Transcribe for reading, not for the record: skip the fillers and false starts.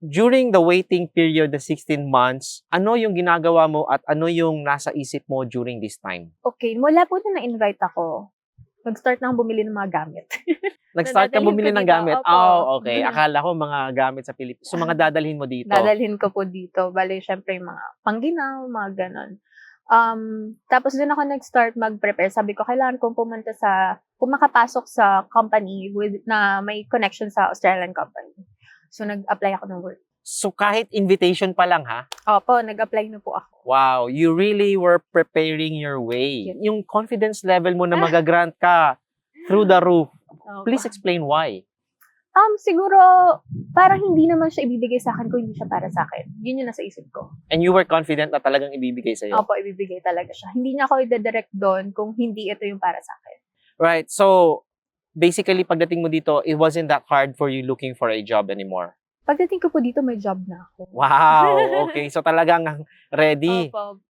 during the waiting period, the 16 months, ano yung ginagawa mo at ano yung nasa isip mo during this time? Okay, mula po na na-invite ako, nag-start na akong bumili ng mga gamit. Nag-start ka Dadalhin bumili ko ng dito, gamit? opo. Oh, okay. Akala ko mga gamit sa Pilipinas. So, mga dadalhin mo dito. Dadalhin ko po dito. Bale, syempre, yung mga pangginaw, mga ganon. Tapos doon ako nag-start mag-prepare. Sabi ko, kailangan kong pumunta kung makapasok sa company na may connection sa Australian company. So, nag-apply ako ng work. So, kahit invitation pa lang, ha? Opo, nag-apply na po ako. Wow, you really were preparing your way. Yes. Yung confidence level mo na mag-grant ka through the roof. Opo. Please explain why. Siguro, parang hindi naman siya ibibigay sa akin kung hindi siya para sa akin. Yun yung nasa isip ko. And you were confident na talagang ibibigay sa'yo. Opo, ibibigay talaga siya. Hindi niya ako i-direct doon kung hindi ito yung para sa akin. Right, so basically pagdating mo dito, it wasn't that hard for you looking for a job anymore. Pagdating ko po dito, may job na ako. Wow, okay. So talagang ready. Opo.